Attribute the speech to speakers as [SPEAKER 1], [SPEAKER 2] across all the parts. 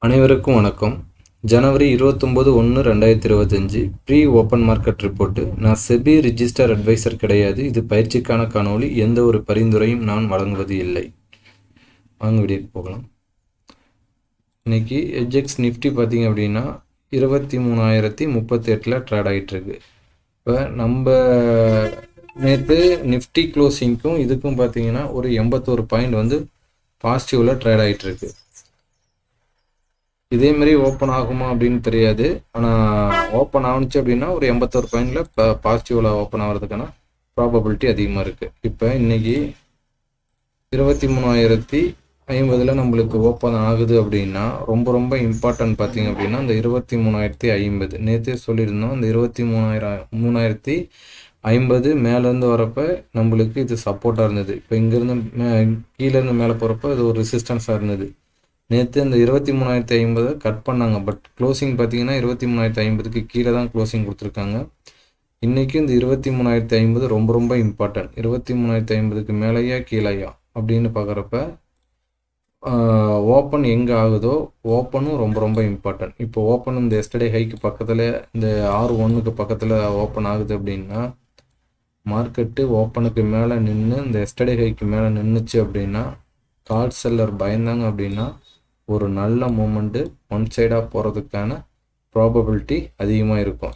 [SPEAKER 1] அனைவருக்கும் வணக்கம். ஜனவரி 29/1/2025 pre open market report. நான் செபி ரிஜிஸ்டர் அட்வைசர் கிடையாது. இது பயிற்சிக்கான காணொளி. எந்த ஒரு பரிந்துரையும் நான் வழங்குவது இல்லை. வாங்க வீடியோக்கு போகலாம். இன்னைக்கு எஜெக்ஸ் நிஃப்டி பார்த்தீங்க அப்படின்னா 23,038 ட்ரேட் ஆகிட்டு இருக்கு. இப்போ நம்ம நேற்று நிஃப்டி க்ளோசிங்க்கும் இதுக்கும் பார்த்தீங்கன்னா ஒரு 81 பாயிண்ட் வந்து பாசிட்டிவில் ட்ரேட் ஆகிட்டு இருக்கு. இதேமாரி ஓப்பன் ஆகுமா அப்படின்னு தெரியாது. ஆனால் ஓப்பன் ஆகுச்சு அப்படின்னா ஒரு 81 பாயிண்டில் பாசிட்டிவில் ஓப்பன் ஆகிறதுக்கான ப்ராபபிலிட்டி அதிகமாக இருக்குது. இப்போ இன்றைக்கி 23,050 நம்மளுக்கு ஓப்பன் ஆகுது அப்படின்னா ரொம்ப இம்பார்ட்டன்ட் பார்த்திங்க அப்படின்னா இந்த 23,050 நேற்றே சொல்லியிருந்தோம். இந்த 23,050 மேலேருந்து வரப்போ நம்மளுக்கு இது சப்போர்ட்டாக இருந்தது. இப்போ இங்கேருந்து கீழேருந்து மேலே போகிறப்ப இது ஒரு ரெசிஸ்டன்ஸாக இருந்தது. நேற்று இந்த 23,050 கட் பண்ணாங்க. பட் க்ளோசிங் பார்த்தீங்கன்னா 23,050க்கு கீழே தான் க்ளோசிங் கொடுத்துருக்காங்க. இன்றைக்கி இந்த 23,050 ரொம்ப இம்பார்ட்டன்ட். 23,050க்கு மேலேயா கீழேயா அப்படின்னு பார்க்குறப்ப ஓப்பன் எங்கே ஆகுதோ ஓப்பனும் ரொம்ப இம்பார்ட்டன்ட். இப்போ ஓப்பன் இந்த எஸ்டர்டே ஹைக்கு பக்கத்தில் இந்த 6-1க்கு பக்கத்தில் ஓப்பன் ஆகுது அப்படின்னா மார்க்கெட்டு ஓப்பனுக்கு மேலே நின்று இந்த எஸ்டர்டே ஹைக்கு மேலே நின்றுச்சு அப்படின்னா கால் செல்லர் பயந்தாங்க அப்படின்னா ஒரு நல்ல மூமெண்ட்டு ஒன் சைடாக போகிறதுக்கான ப்ராபபிலிட்டி அதிகமாக இருக்கும்.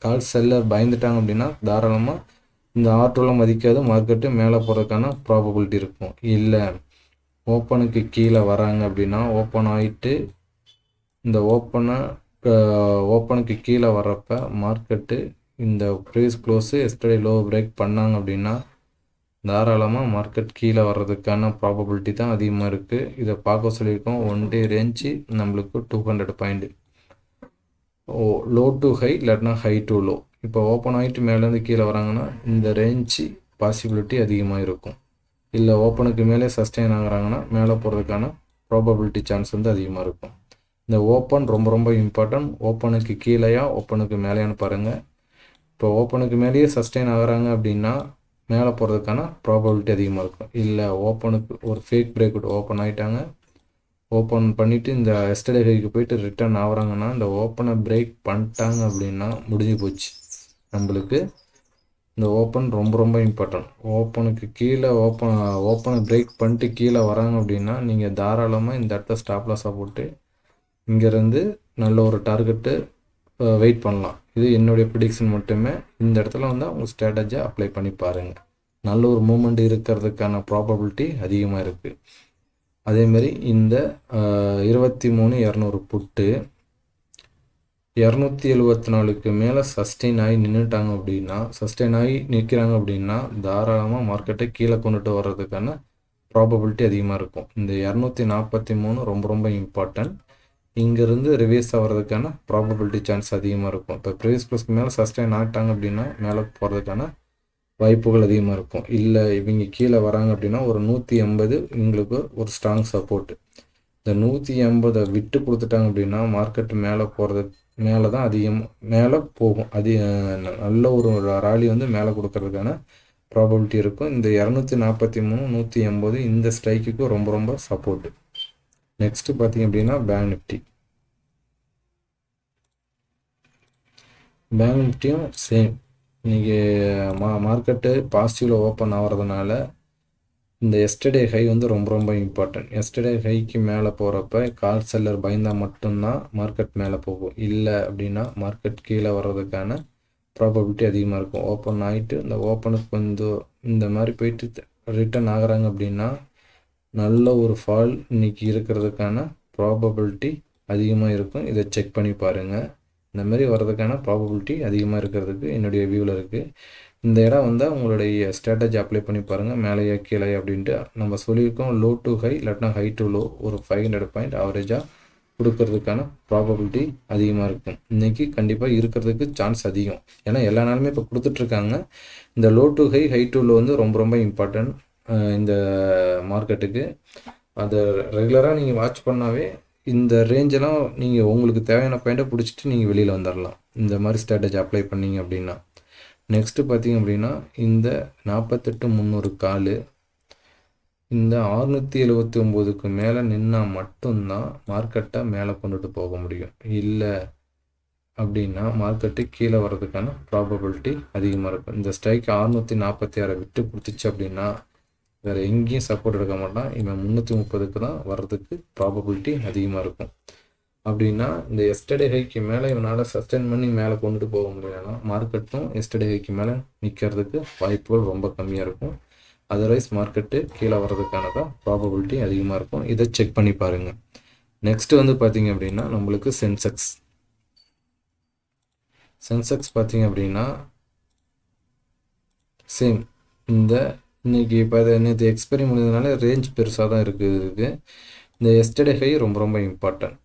[SPEAKER 1] கால் செல்லர் பயந்துட்டாங்க அப்படின்னா தாராளமாக இந்த ஆட்டோலாம் மதிக்காது மார்க்கெட்டு மேலே போகிறதுக்கான ப்ராபபிலிட்டி இருக்கும். இல்லை ஓப்பனுக்கு கீழே வராங்க அப்படின்னா ஓப்பன் ஆகிட்டு இந்த ஓப்பனுக்கு கீழே வர்றப்ப மார்க்கெட்டு இந்த price close yesterday low break பண்ணாங்க அப்படின்னா தாராளமாக மார்க்கெட் கீழே வர்றதுக்கான ப்ராபபிலிட்டி தான் அதிகமாக இருக்குது. இதை பார்க்க சொல்லியிருக்கோம். ஒன் டே ரேஞ்சு நம்மளுக்கு 200 பாயிண்ட் லோ டு ஹை இல்லாட்டினா ஹை டு லோ. இப்போ ஓப்பன் ஆகிட்டு மேலேருந்து கீழே வராங்கன்னா இந்த ரேஞ்சு பாசிபிலிட்டி அதிகமாக இருக்கும். இல்லை ஓப்பனுக்கு மேலே சஸ்டெயின் ஆகுறாங்கன்னா மேலே போகிறதுக்கான ப்ராபபிலிட்டி சான்ஸ் வந்து அதிகமாக இருக்கும். இந்த ஓப்பன் ரொம்ப இம்பார்ட்டன்ட். ஓப்பனுக்கு கீழேயா ஓப்பனுக்கு மேலேயான்னு பாருங்கள். இப்போ ஓப்பனுக்கு மேலேயே சஸ்டெயின் ஆகுறாங்க அப்படின்னா மேலே போகிறதுக்கான ப்ராபபிலிட்டி அதிகமாக இருக்கும். இல்லை ஓப்பனுக்கு ஒரு ஃபேக் பிரேக் அவுட் ஓப்பன் ஆகிட்டாங்க, ஓப்பன் பண்ணிவிட்டு இந்த எஸ்டர்டே ஹைக்கு போயிட்டு ரிட்டர்ன் ஆகுறாங்கன்னா இந்த ஓப்பனை பிரேக் பண்ணிட்டாங்க அப்படின்னா முடிஞ்சு போச்சு நம்மளுக்கு. இந்த ஓப்பன் ரொம்ப இம்பார்ட்டன்ட். ஓப்பனுக்கு கீழே ஓப்பனை பிரேக் பண்ணிட்டு கீழே வராங்க அப்படின்னா நீங்கள் தாராளமாக இந்த இடத்த ஸ்டாப் லாஸாக போட்டு இங்கேருந்து நல்ல ஒரு டார்கெட்டு வெயிட் பண்ணலாம். இது என்னுடைய ப்ரிடிக்ஷன் மட்டுமே. இந்த இடத்துல வந்து அவங்க ஸ்ட்ராட்டஜியை அப்ளை பண்ணி பாருங்கள். நல்ல ஒரு மூமெண்ட் இருக்கிறதுக்கான ப்ராபபிலிட்டி அதிகமாக இருக்குது. அதேமாரி இந்த 23,200 புட்டு 274க்கு மேலே சஸ்டெயின் ஆகி நின்றுட்டாங்க அப்படின்னா சஸ்டெயின் ஆகி நிற்கிறாங்க அப்படின்னா தாராளமாக மார்க்கெட்டை கீழே கொண்டுட்டு வர்றதுக்கான ப்ராபபிலிட்டி அதிகமாக இருக்கும். இந்த 243 ரொம்ப இம்பார்ட்டன்ட். இங்கேருந்து ரிவேஸ் ஆகிறதுக்கான ப்ராபபிலிட்டி சான்ஸ் அதிகமாக இருக்கும். இப்போ ப்ரீவியஸ் க்ளோஸ்க்கு மேலே சஸ்டெயின் ஆகிட்டாங்க அப்படின்னா மேலே போகிறதுக்கான வாய்ப்புகள் அதிகமாக இருக்கும். இல்லை இவங்க கீழே வராங்க அப்படின்னா ஒரு 180 இவங்களுக்கு ஒரு ஸ்ட்ராங் சப்போர்ட்டு. இந்த 180 விட்டு கொடுத்துட்டாங்க அப்படின்னா மார்க்கெட்டு மேலே தான் மேலே போகும். நல்ல ஒரு ராலி வந்து மேலே கொடுக்கறதுக்கான ப்ராபபிலிட்டி இருக்கும். இந்த 243 180 இந்த ஸ்ட்ரைக்குக்கு ரொம்ப சப்போர்ட்டு. நெக்ஸ்ட்டு பார்த்திங்க அப்படின்னா பேங்க் நிஃப்டியும் சேம். இன்றைக்கி மார்க்கெட்டு பாசிட்டிவில் ஓப்பன் ஆகிறதுனால இந்த எஸ்டர்டே ஹை வந்து ரொம்ப இம்பார்ட்டன்ட். எஸ்டர்டே ஹைக்கு மேலே போகிறப்ப கால் செல்லர் பயந்தால் மட்டும்தான் மார்க்கெட் மேலே போகும். இல்லை அப்படின்னா மார்க்கெட் கீழே வர்றதுக்கான ப்ராபபிலிட்டி அதிகமாக இருக்கும். ஓப்பன் ஆகிட்டு இந்த ஓப்பனுக்கு கொஞ்சம் இந்த மாதிரி போயிட்டு ரிட்டர்ன் ஆகுறாங்க அப்படின்னா நல்ல ஒரு ஃபால் இன்றைக்கி இருக்கிறதுக்கான ப்ராபபிலிட்டி அதிகமாக இருக்கும். இதை செக் பண்ணி பாருங்கள். இந்த மாதிரி வர்றதுக்கான ப்ராபபிலிட்டி அதிகமாக இருக்கிறதுக்கு என்னுடைய வியூவில் இருக்குது. இந்த இடம் வந்து உங்களுடைய ஸ்ட்ராட்டஜி அப்ளை பண்ணி பாருங்கள். மேலேயா கீழே அப்படின்ட்டு நம்ம சொல்லியிருக்கோம். லோ டு ஹை இல்லாட்டினா ஹை டு லோ ஒரு 500 பாயிண்ட் ஆவரேஜாக கொடுக்கறதுக்கான ப்ராபபிலிட்டி அதிகமாக இருக்கும். இன்றைக்கி கண்டிப்பாக இருக்கிறதுக்கு சான்ஸ் அதிகம். ஏன்னா எல்லா நாளுமே இப்போ கொடுத்துட்ருக்காங்க. இந்த low to high high to low வந்து ரொம்ப இம்பார்ட்டன்ட் இந்த மார்க்கெட்டுக்கு. அதை ரெகுலராக நீங்கள் வாட்ச் பண்ணாவே இந்த ரேஞ்செல்லாம் நீங்கள் உங்களுக்கு தேவையான பாயிண்ட்டை பிடிச்சிட்டு நீங்கள் வெளியில் வந்துடலாம். இந்த மாதிரி ஸ்ட்ராட்டஜி அப்ளை பண்ணிங்க அப்படின்னா. நெக்ஸ்ட்டு பார்த்திங்க அப்படின்னா இந்த 48,300 கால் இந்த 679க்கு மேலே நின்னால் மட்டும்தான் மார்க்கெட்டை மேலே கொண்டுட்டு போக முடியும். இல்லை அப்படின்னா மார்க்கெட்டு கீழே வர்றதுக்கான ப்ராபபிலிட்டி அதிகமாக இருக்கும். இந்த ஸ்ட்ரைக் 646 விட்டு கொடுத்துச்சு அப்படின்னா வேறு எங்கேயும் சப்போர்ட் எடுக்க மாட்டான். இவன் 330க்கு தான் வர்றதுக்கு ப்ராபபிலிட்டி அதிகமாக இருக்கும். அப்படின்னா இந்த எஸ்டர்டே ஹைக்கு மேலே இவனால் சஸ்டெயின் பண்ணி மேலே கொண்டுட்டு போக முடியலன்னா மார்க்கெட்டும் எஸ்டர்டே ஹைக்கு மேலே நிற்கிறதுக்கு வாய்ப்புகள் ரொம்ப கம்மியாக இருக்கும். அதர்வைஸ் மார்க்கெட்டு கீழே வர்றதுக்கான தான் ப்ராபபிலிட்டி அதிகமாக இருக்கும். இதை செக் பண்ணி பாருங்கள். நெக்ஸ்ட்டு வந்து பார்த்திங்க அப்படின்னா நம்மளுக்கு சென்செக்ஸ் பார்த்திங்க அப்படின்னா சேம் இன்னைக்கு இப்போ நேற்று எக்ஸ்பைரி முடிஞ்சதுனால ரேஞ்ச் பெருசாக தான் இருக்குது. இந்த எஸ்டர்டே ஹை ரொம்ப ரொம்ப இம்பார்ட்டன்ட்.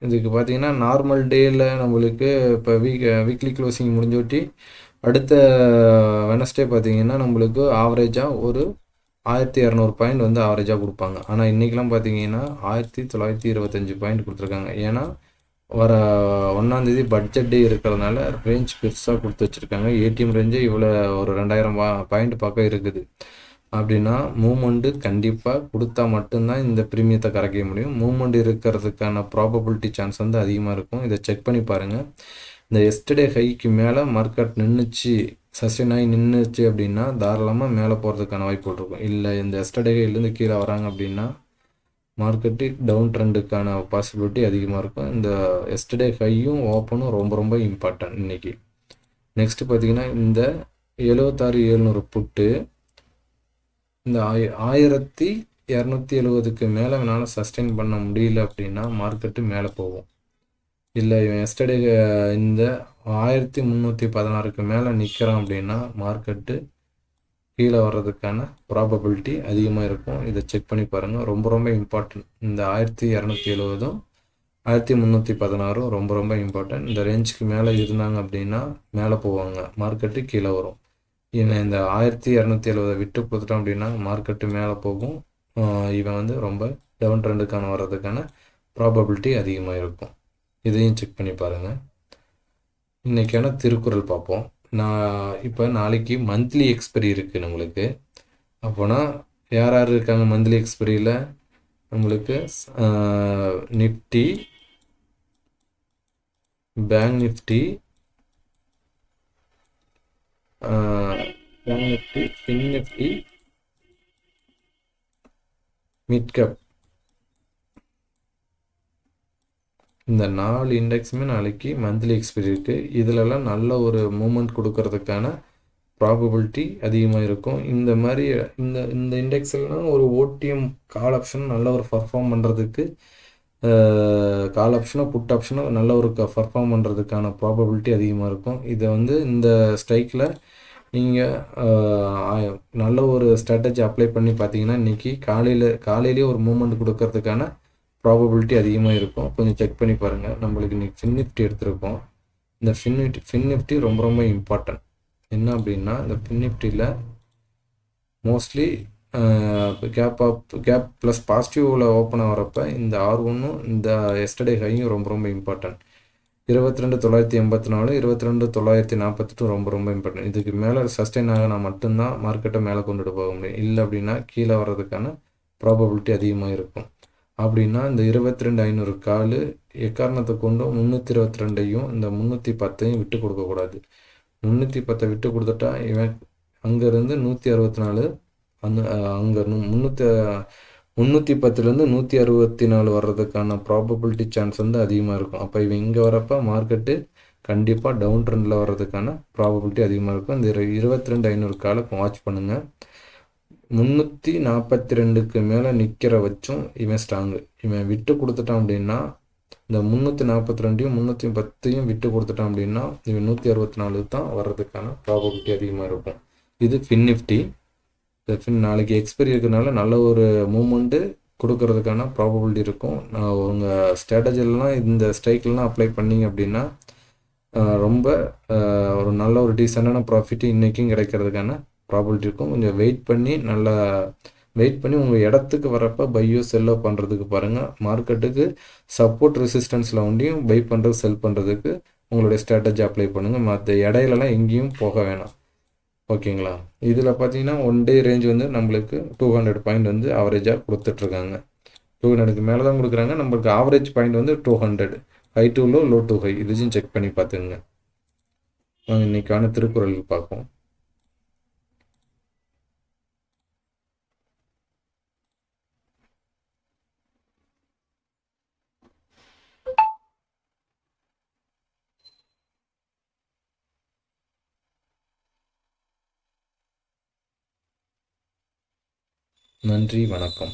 [SPEAKER 1] இதுக்கு பார்த்தீங்கன்னா நார்மல் டேயில் நம்மளுக்கு இப்போ வீக்லி க்ளோசிங் முடிஞ்சோட்டி அடுத்த வெனஸ்டே பார்த்தீங்கன்னா நம்மளுக்கு ஆவரேஜாக ஒரு 1200 பாயிண்ட் வந்து ஆவரேஜாக கொடுப்பாங்க. ஆனால் இன்றைக்கெலாம் பார்த்தீங்கன்னா 1925 பாயிண்ட் கொடுத்துருக்காங்க. ஏன்னா வர 1ஆம் தேதி பட்ஜெட் டே இருக்கிறதுனால ரேஞ்ச் பெருசாக கொடுத்து வச்சுருக்காங்க. ஏடிஎம் ரேஞ்சு இவ்வளோ ஒரு 2000 பாயிண்ட் பக்கம் இருக்குது. அப்படின்னா மூமெண்ட்டு கண்டிப்பாக கொடுத்தா மட்டும்தான் இந்த ப்ரீமியத்தை கரைக்க முடியும். மூமெண்ட் இருக்கிறதுக்கான ப்ராபபிலிட்டி சான்ஸ் வந்து அதிகமாக இருக்கும். இதை செக் பண்ணி பாருங்கள். இந்த எஸ்டர்டே ஹைக்கு மேலே மார்க்கெட் சஸ்டெயின் ஆகி நின்றுச்சு அப்படின்னா தாராளமாக மேலே போகிறதுக்கான வாய்ப்பு இருக்கும். இல்லை இந்த எஸ்டர்டே ஹைலேருந்து கீழே வராங்க அப்படின்னா மார்க்கெட்டு டவுன் ட்ரெண்டுக்கான பாசிபிலிட்டி அதிகமாக இருக்கும். இந்த எஸ்டர்டே ஹையும் ஓப்பனும் ரொம்ப ரொம்ப இம்பார்ட்டன்ட் இன்றைக்கி. நெக்ஸ்ட்டு பார்த்திங்கன்னா இந்த 76,700 புட்டு இந்த 1270க்கு மேலே வேணாலும் சஸ்டெயின் பண்ண முடியல அப்படின்னா மார்க்கெட்டு மேலே போகும். இல்லை இவன் எஸ்டர்டே இந்த 1316க்கு மேலே நிற்கிறான் அப்படின்னா மார்க்கெட்டு கீழே வர்றதுக்கான ப்ராபபிலிட்டி அதிகமாக இருக்கும். இதை செக் பண்ணி பாருங்கள். ரொம்ப ரொம்ப இம்பார்ட்டன்ட். இந்த 1270ம் 1316ம் ரொம்ப ரொம்ப இம்பார்ட்டன்ட். இந்த ரேஞ்சுக்கு மேலே இருந்தாங்க அப்படின்னா மேலே போவாங்க, மார்க்கெட்டு கீழே வரும். இவன் இந்த 1270 விட்டு கொடுத்துட்டோம் அப்படின்னா மார்க்கெட்டு மேலே போகும். இவன் வந்து ரொம்ப டவுன் ட்ரெண்டுக்கான வர்றதுக்கான ப்ராபபிலிட்டி அதிகமாக இருக்கும். இதையும் செக் பண்ணி பாருங்கள். இன்றைக்கான திருக்குறள் பார்ப்போம். இப்போ நாளைக்கு மந்த்லி எக்ஸ்பைரி இருக்குது நம்மளுக்கு. அப்போனா யார் யார் இருக்காங்க மந்த்லி எக்ஸ்பைரியில்? நம்மளுக்கு Nifty, bank Nifty, fin Nifty, mid cap, இந்த 4 இண்டெக்ஸுமே நாளைக்கு மந்த்லி எக்ஸ்பைரி இருக்குது. இதிலெல்லாம் நல்ல ஒரு மூமெண்ட் கொடுக்கறதுக்கான ப்ராபபிலிட்டி அதிகமாக இருக்கும். இந்த மாதிரி இந்த இண்டெக்ஸ்லாம் ஒரு ஓடிஎம் கால் ஆப்ஷன் நல்ல ஒரு பர்ஃபார்ம் பண்ணுறதுக்கு, கால் ஆப்ஷனும் புட் ஆப்ஷனும் நல்ல ஒரு பர்ஃபார்ம் பண்ணுறதுக்கான ப்ராபபிலிட்டி அதிகமாக இருக்கும். இதை வந்து இந்த ஸ்ட்ரைக்கில் நீங்கள் நல்ல ஒரு ஸ்ட்ராட்டஜி அப்ளை பண்ணி பார்த்தீங்கன்னா இன்றைக்கி காலையிலேயே ஒரு மூமெண்ட் கொடுக்கறதுக்கான ப்ராபபிலிட்டி அதிகமாக இருக்கும். கொஞ்சம் செக் பண்ணி பாருங்கள். நம்மளுக்கு இன்றைக்கி ஃபின் நிஃப்டி எடுத்திருக்கோம். இந்த ஃபின் நிஃப்டி ரொம்ப ரொம்ப இம்பார்ட்டன்ட். என்ன அப்படின்னா இந்த ஃபின் நிஃப்டியில் மோஸ்ட்லி கேப் ப்ளஸ் பாசிட்டிவில் ஓப்பன் ஆகிறப்ப இந்த R1ம் இந்த எஸ்டர்டே ஹையும் ரொம்ப ரொம்ப இம்பார்ட்டன்ட். 22,984, 22,948 ரொம்ப ரொம்ப இம்பார்ட்டன்ட். இதுக்கு மேலே சஸ்டெயின் ஆகினா மட்டும்தான் மார்க்கெட்டை மேலே கொண்டுட்டு போக முடியும். இல்லை அப்படின்னா கீழே வர்றதுக்கான ப்ராபபிலிட்டி அதிகமாக இருக்கும். அப்படின்னா இந்த 22,500 கால் எக்காரணத்தை கொண்டும் 322ஐயும் இந்த 310ஐயும் விட்டு கொடுக்கக்கூடாது. 310 விட்டு கொடுத்துட்டா இவன் அங்கேருந்து 164 அங்கே 310லேருந்து 164 வர்றதுக்கான ப்ராபபிலிட்டி சான்ஸ் வந்து அதிகமாக இருக்கும். அப்போ இவன் இங்கே வரப்போ மார்க்கெட்டு கண்டிப்பாக டவுன் ட்ரெண்டில் வர்றதுக்கான ப்ராபபிலிட்டி அதிகமாக இருக்கும். இந்த 22,500 காலை வாட்ச் பண்ணுங்கள். 342க்கு மேலே நிற்கிற வச்சும் இவன் ஸ்ட்ராங்கு. இவன் விட்டு கொடுத்துட்டான் அப்படின்னா இந்த 342ஐயும் 310ஐயும் விட்டு கொடுத்துட்டான் அப்படின்னா இவன் 164 தான் வர்றதுக்கான ப்ராபபிலிட்டி அதிகமாக இருக்கும். இது ஃபின் நிஃப்டி. இந்த நாளைக்கு எக்ஸ்பைரி இருக்கிறதுனால நல்ல ஒரு மூமெண்ட்டு கொடுக்கறதுக்கான ப்ராபபிலிட்டி இருக்கும். உங்கள் ஸ்ட்ராட்டஜிலாம் இந்த ஸ்ட்ரைக்லாம் அப்ளை பண்ணிங்க அப்படின்னா ரொம்ப ஒரு நல்ல ஒரு டீசெண்டான ப்ராஃபிட்டு இன்றைக்கும் கிடைக்கிறதுக்கான ப்ராபபிலிட்டி இருக்கும். கொஞ்சம் வெயிட் பண்ணி உங்கள் இடத்துக்கு வரப்போ பையோ செல்லோ பண்ணுறதுக்கு பாருங்கள். மார்க்கெட்டுக்கு சப்போர்ட் ரெசிஸ்டன்ஸில் ஒண்டியும் பை பண்ணுறது செல் பண்ணுறதுக்கு உங்களுடைய ஸ்ட்ராட்டஜி அப்ளை பண்ணுங்கள். மற்ற இடையிலலாம் எங்கேயும் போக வேணாம். ஓகேங்களா? இதில் பார்த்தீங்கன்னா ஒன் டே ரேஞ்ச் வந்து நம்மளுக்கு 200 பாயிண்ட் வந்து ஆவரேஜாக கொடுத்துட்ருக்காங்க. 200க்கு மேலே தான் கொடுக்குறாங்க. நம்மளுக்கு ஆவரேஜ் பாயிண்ட் வந்து 200. High to low, low to high. இதையும் செக் பண்ணி பார்த்துங்க. வாங்க இன்னைக்கான திருக்குறள் பார்ப்போம். நன்றி, வணக்கம்.